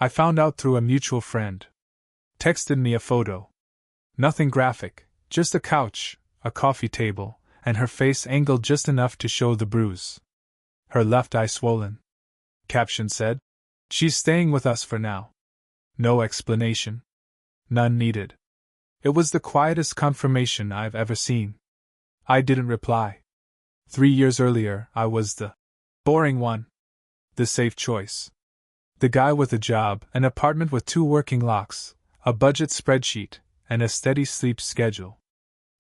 I found out through a mutual friend. Texted me a photo. Nothing graphic, just a couch, a coffee table, and her face angled just enough to show the bruise. Her left eye swollen. Caption said, "She's staying with us for now." No explanation. None needed. It was the quietest confirmation I've ever seen. I didn't reply. 3 years earlier, I was the boring one. The safe choice. The guy with a job, an apartment with 2 working locks, a budget spreadsheet, and a steady sleep schedule.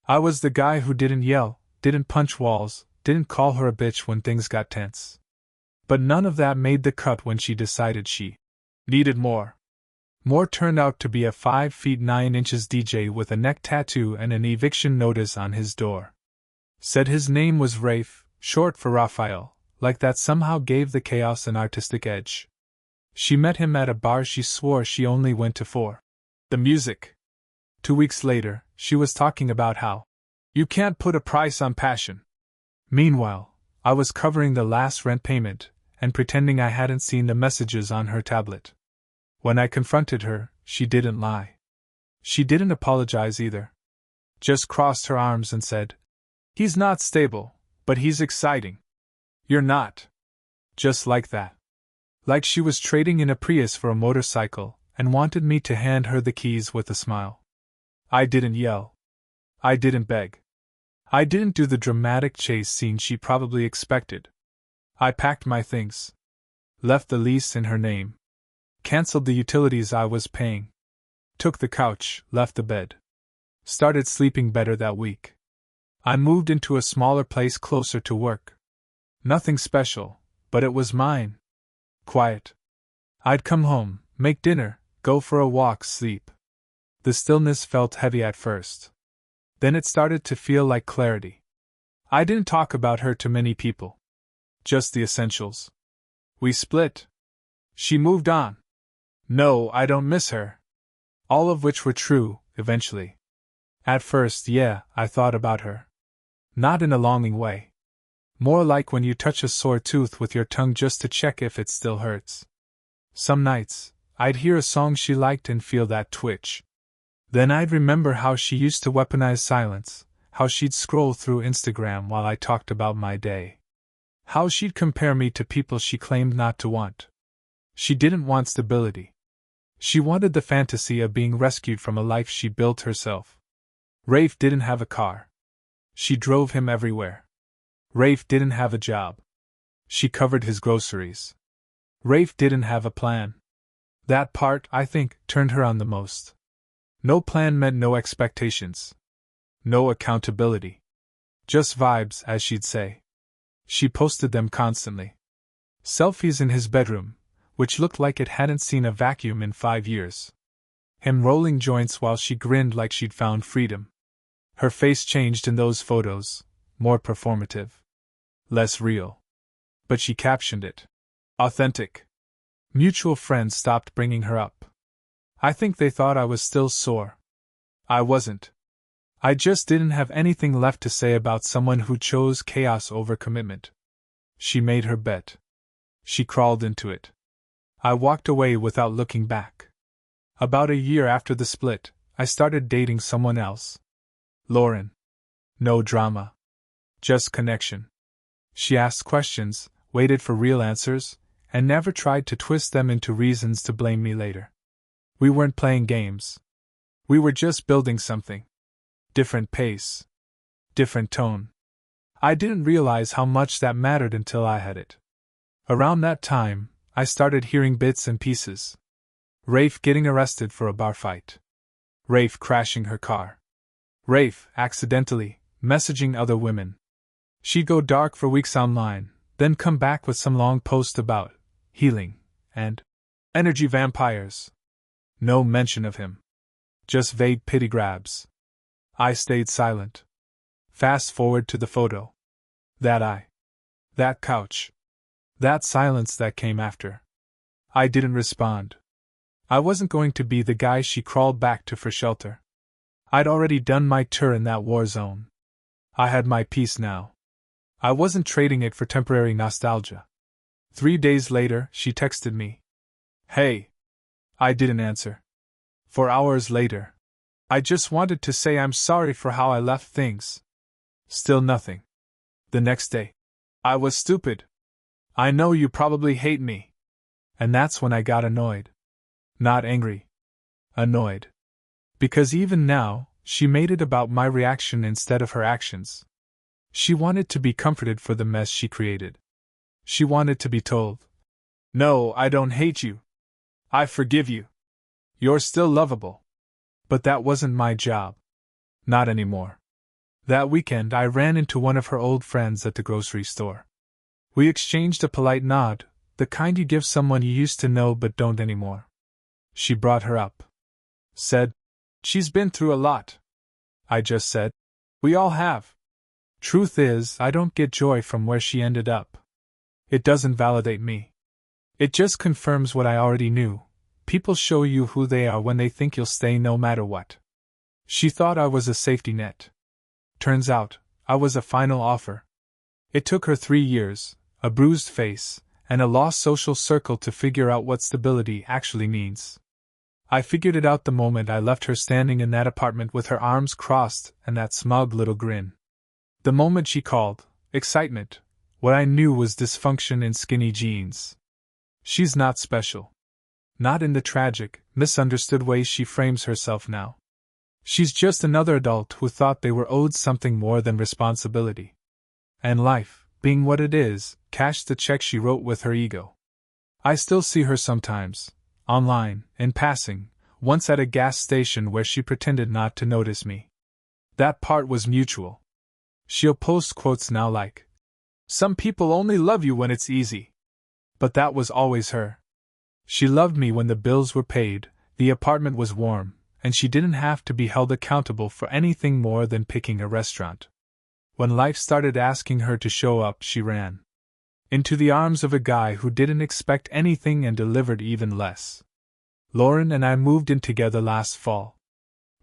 I was the guy who didn't yell, didn't punch walls, didn't call her a bitch when things got tense. But none of that made the cut when she decided she needed more. Moore turned out to be a 5 feet 9 inches DJ with a neck tattoo and an eviction notice on his door. Said his name was Rafe, short for Raphael, like that somehow gave the chaos an artistic edge. She met him at a bar she swore she only went to for the music. 2 weeks later, she was talking about how you can't put a price on passion. Meanwhile, I was covering the last rent payment and pretending I hadn't seen the messages on her tablet. When I confronted her, she didn't lie. She didn't apologize either. Just crossed her arms and said, "He's not stable, but he's exciting. You're not." Just like that. Like she was trading in a Prius for a motorcycle and wanted me to hand her the keys with a smile. I didn't yell. I didn't beg. I didn't do the dramatic chase scene she probably expected. I packed my things. Left the lease in her name. Cancelled the utilities I was paying. Took the couch, left the bed. Started sleeping better that week. I moved into a smaller place closer to work. Nothing special, but it was mine. Quiet. I'd come home, make dinner, go for a walk, sleep. The stillness felt heavy at first. Then it started to feel like clarity. I didn't talk about her to many people. Just the essentials. We split. She moved on. No, I don't miss her. All of which were true, eventually. At first, yeah, I thought about her. Not in a longing way. More like when you touch a sore tooth with your tongue just to check if it still hurts. Some nights, I'd hear a song she liked and feel that twitch. Then I'd remember how she used to weaponize silence, how she'd scroll through Instagram while I talked about my day. How she'd compare me to people she claimed not to want. She didn't want stability. She wanted the fantasy of being rescued from a life she built herself. Rafe didn't have a car. She drove him everywhere. Rafe didn't have a job. She covered his groceries. Rafe didn't have a plan. That part, I think, turned her on the most. No plan meant no expectations. No accountability. Just vibes, as she'd say. She posted them constantly. Selfies in his bedroom, which looked like it hadn't seen a vacuum in 5 years. Him rolling joints while she grinned like she'd found freedom. Her face changed in those photos, more performative. Less real. But she captioned it. Authentic. Mutual friends stopped bringing her up. I think they thought I was still sore. I wasn't. I just didn't have anything left to say about someone who chose chaos over commitment. She made her bet. She crawled into it. I walked away without looking back. About a year after the split, I started dating someone else. Lauren. No drama. Just connection. She asked questions, waited for real answers, and never tried to twist them into reasons to blame me later. We weren't playing games. We were just building something. Different pace. Different tone. I didn't realize how much that mattered until I had it. Around that time, I started hearing bits and pieces. Rafe getting arrested for a bar fight. Rafe crashing her car. Rafe, accidentally, messaging other women. She'd go dark for weeks online, then come back with some long post about healing and energy vampires. No mention of him. Just vague pity grabs. I stayed silent. Fast forward to the photo. That eye. That couch. That silence that came after. I didn't respond. I wasn't going to be the guy she crawled back to for shelter. I'd already done my tour in that war zone. I had my peace now. I wasn't trading it for temporary nostalgia. 3 days later, she texted me. Hey. I didn't answer. For hours later. I just wanted to say I'm sorry for how I left things. Still nothing. The next day. I was stupid. I know you probably hate me. And that's when I got annoyed. Not angry. Annoyed. Because even now, she made it about my reaction instead of her actions. She wanted to be comforted for the mess she created. She wanted to be told, "No, I don't hate you. I forgive you. You're still lovable." But that wasn't my job. Not anymore. That weekend I ran into one of her old friends at the grocery store. We exchanged a polite nod, the kind you give someone you used to know but don't anymore. She brought her up. Said, "She's been through a lot." I just said, "We all have." Truth is, I don't get joy from where she ended up. It doesn't validate me. It just confirms what I already knew. People show you who they are when they think you'll stay no matter what. She thought I was a safety net. Turns out, I was a final offer. It took her 3 years, a bruised face, and a lost social circle to figure out what stability actually means. I figured it out the moment I left her standing in that apartment with her arms crossed and that smug little grin. The moment she called, excitement, what I knew was dysfunction in skinny jeans. She's not special. Not in the tragic, misunderstood way she frames herself now. She's just another adult who thought they were owed something more than responsibility. And life, being what it is, cashed the check she wrote with her ego. I still see her sometimes, online, in passing, once at a gas station where she pretended not to notice me. That part was mutual. She'll post quotes now like, "Some people only love you when it's easy." But that was always her. She loved me when the bills were paid, the apartment was warm, and she didn't have to be held accountable for anything more than picking a restaurant. When life started asking her to show up, she ran into the arms of a guy who didn't expect anything and delivered even less. Lauren and I moved in together last fall.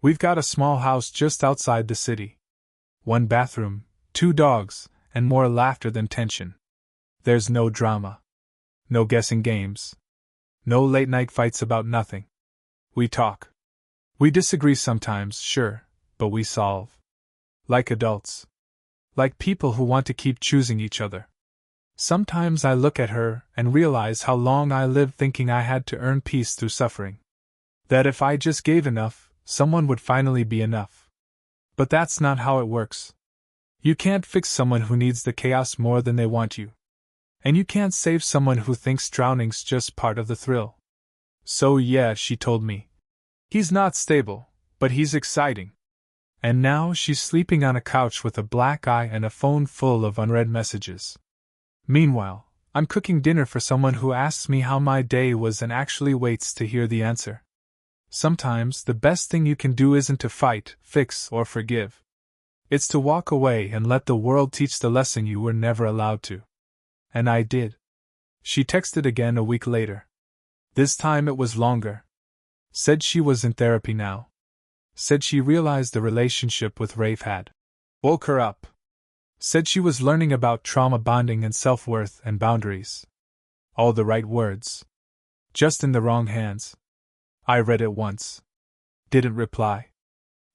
We've got a small house just outside the city. 1 bathroom, 2 dogs, and more laughter than tension. There's no drama. No guessing games. No late-night fights about nothing. We talk. We disagree sometimes, sure, but we solve. Like adults. Like people who want to keep choosing each other. Sometimes I look at her and realize how long I lived thinking I had to earn peace through suffering. That if I just gave enough, someone would finally be enough. But that's not how it works. You can't fix someone who needs the chaos more than they want you. And you can't save someone who thinks drowning's just part of the thrill. So yeah, she told me. He's not stable, but he's exciting. And now she's sleeping on a couch with a black eye and a phone full of unread messages. Meanwhile, I'm cooking dinner for someone who asks me how my day was and actually waits to hear the answer. Sometimes the best thing you can do isn't to fight, fix, or forgive. It's to walk away and let the world teach the lesson you were never allowed to. And I did. She texted again a week later. This time it was longer. Said she was in therapy now. Said she realized the relationship with Rafe had woke her up. Said she was learning about trauma bonding and self-worth and boundaries. All the right words. Just in the wrong hands. I read it once. Didn't reply.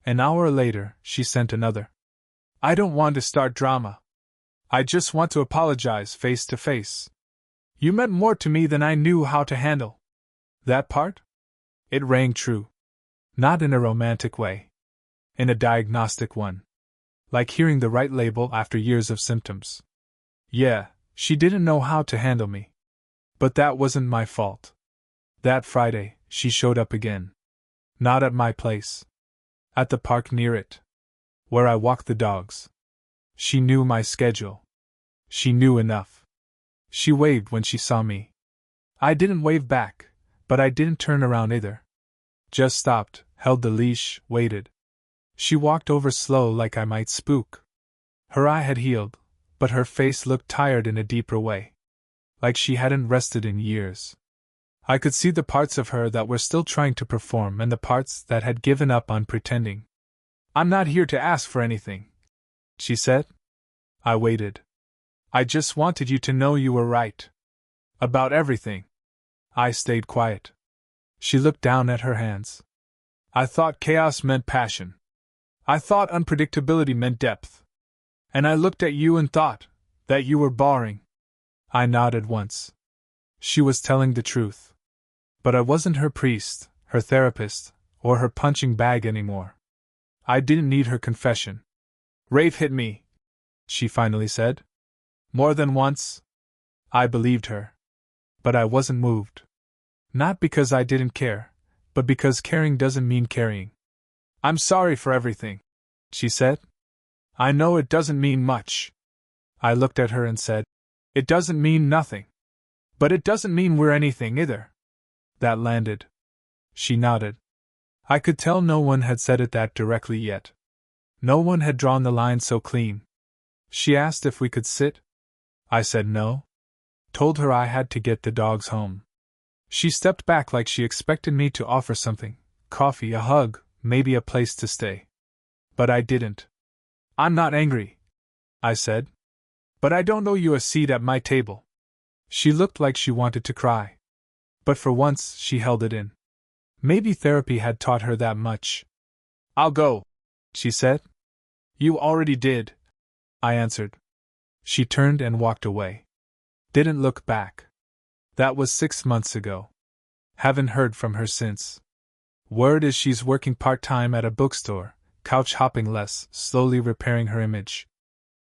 An hour later, she sent another. I don't want to start drama. I just want to apologize face to face. You meant more to me than I knew how to handle. That part? It rang true. Not in a romantic way. In a diagnostic one. Like hearing the right label after years of symptoms. Yeah, she didn't know how to handle me. But that wasn't my fault. That Friday, she showed up again. Not at my place. At the park near it. Where I walk the dogs. She knew my schedule. She knew enough. She waved when she saw me. I didn't wave back, but I didn't turn around either. Just stopped, held the leash, waited. She walked over slow like I might spook. Her eye had healed, but her face looked tired in a deeper way. Like she hadn't rested in years. I could see the parts of her that were still trying to perform and the parts that had given up on pretending. I'm not here to ask for anything, she said. I waited. I just wanted you to know you were right. About everything. I stayed quiet. She looked down at her hands. I thought chaos meant passion. I thought unpredictability meant depth. And I looked at you and thought that you were boring. I nodded once. She was telling the truth. But I wasn't her priest, her therapist, or her punching bag anymore. I didn't need her confession. Rafe hit me, she finally said. More than once. I believed her. But I wasn't moved. Not because I didn't care, but because caring doesn't mean carrying. I'm sorry for everything, she said. I know it doesn't mean much. I looked at her and said, it doesn't mean nothing. But it doesn't mean we're anything either. That landed. She nodded. I could tell no one had said it that directly yet. No one had drawn the line so clean. She asked if we could sit. I said no. Told her I had to get the dogs home. She stepped back like she expected me to offer something, coffee, a hug, maybe a place to stay. But I didn't. I'm not angry, I said. But I don't owe you a seat at my table. She looked like she wanted to cry. But for once, she held it in. Maybe therapy had taught her that much. I'll go, she said. You already did, I answered. She turned and walked away. Didn't look back. That was 6 months ago. Haven't heard from her since. Word is she's working part-time at a bookstore, couch hopping less, slowly repairing her image.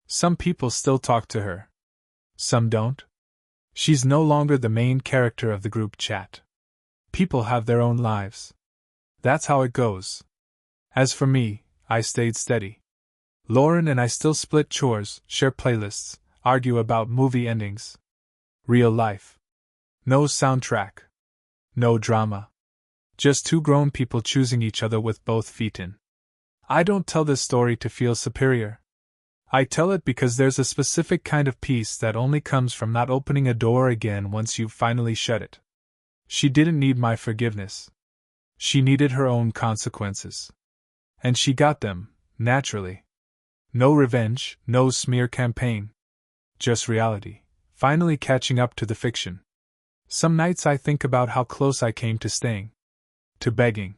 Some people still talk to her. Some don't. She's no longer the main character of the group chat. People have their own lives. That's how it goes. As for me, I stayed steady. Lauren and I still split chores, share playlists, argue about movie endings. Real life. No soundtrack. No drama. Just two grown people choosing each other with both feet in. I don't tell this story to feel superior. I tell it because there's a specific kind of peace that only comes from not opening a door again once you've finally shut it. She didn't need my forgiveness. She needed her own consequences. And she got them, naturally. No revenge, no smear campaign. Just reality, finally catching up to the fiction. Some nights I think about how close I came to staying. To begging.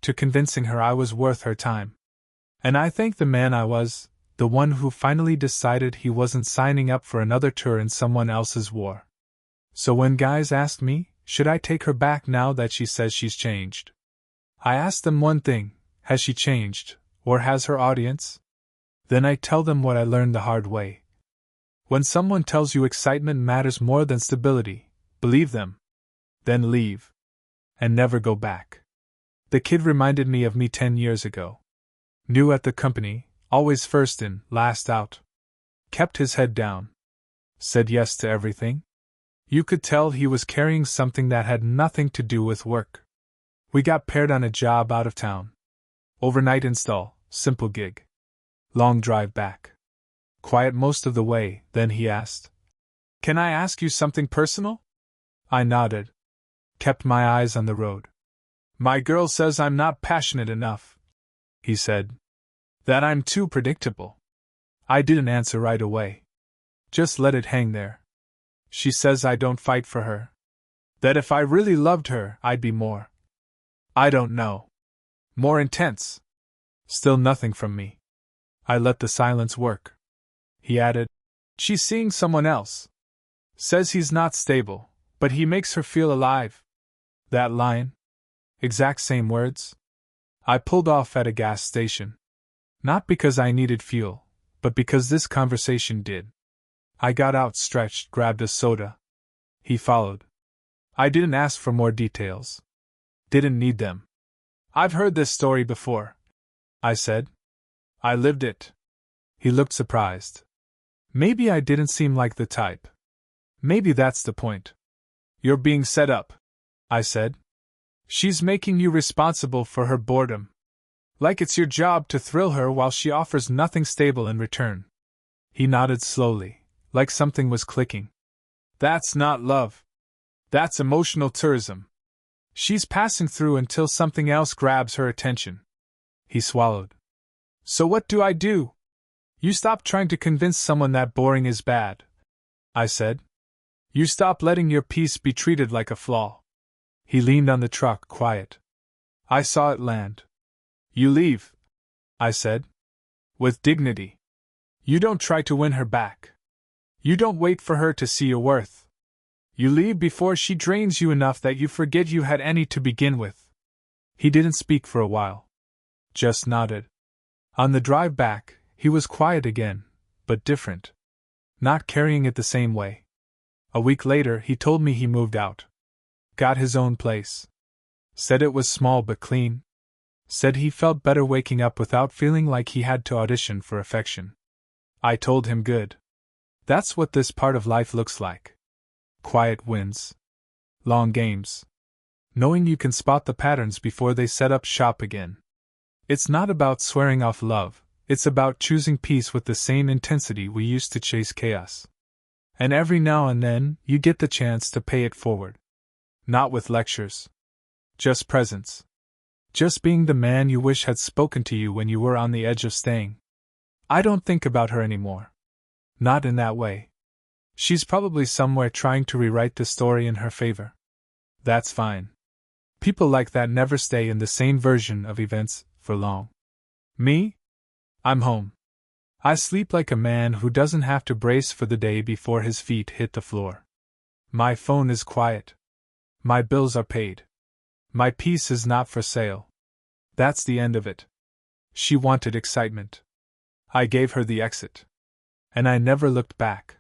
To convincing her I was worth her time. And I thank the man I was, the one who finally decided he wasn't signing up for another tour in someone else's war. So when guys ask me, should I take her back now that she says she's changed? I ask them one thing, has she changed, or has her audience? Then I tell them what I learned the hard way. When someone tells you excitement matters more than stability, believe them. Then leave. And never go back. The kid reminded me of me 10 years ago. New at the company, always first in, last out. Kept his head down. Said yes to everything. You could tell he was carrying something that had nothing to do with work. We got paired on a job out of town. Overnight install, simple gig. Long drive back. Quiet most of the way, then he asked, "Can I ask you something personal?" I nodded. Kept my eyes on the road. "My girl says I'm not passionate enough," he said. "That I'm too predictable." I didn't answer right away. Just let it hang there. She says I don't fight for her. That if I really loved her, I'd be more. I don't know. More intense. Still nothing from me. I let the silence work. He added, "She's seeing someone else. Says he's not stable, but he makes her feel alive." That line? Exact same words? I pulled off at a gas station. Not because I needed fuel, but because this conversation did. I got out, stretched, grabbed a soda. He followed. I didn't ask for more details. Didn't need them. "I've heard this story before," I said. "I lived it." He looked surprised. Maybe I didn't seem like the type. Maybe that's the point. "You're being set up," I said. "She's making you responsible for her boredom. Like it's your job to thrill her while she offers nothing stable in return." He nodded slowly, like something was clicking. "That's not love. That's emotional tourism. She's passing through until something else grabs her attention." He swallowed. "So what do I do?" "You stop trying to convince someone that boring is bad," I said. "You stop letting your peace be treated like a flaw. He leaned on the truck, quiet. I saw it land. You leave, I said. With dignity. You don't try to win her back. You don't wait for her to see your worth. You leave before she drains you enough that you forget you had any to begin with. He didn't speak for a while. Just nodded. On the drive back, he was quiet again, but different. Not carrying it the same way. A week later, he told me he moved out. Got his own place. Said it was small but clean. Said he felt better waking up without feeling like he had to audition for affection. I told him good. That's what this part of life looks like. Quiet wins. Long games. Knowing you can spot the patterns before they set up shop again. It's not about swearing off love, it's about choosing peace with the same intensity we used to chase chaos. And every now and then, you get the chance to pay it forward. Not with lectures. Just presence. Just being the man you wish had spoken to you when you were on the edge of staying. I don't think about her anymore. Not in that way. She's probably somewhere trying to rewrite the story in her favor. That's fine. People like that never stay in the same version of events for long. Me? I'm home. I sleep like a man who doesn't have to brace for the day before his feet hit the floor. My phone is quiet. My bills are paid. My peace is not for sale. That's the end of it. She wanted excitement. I gave her the exit. And I never looked back.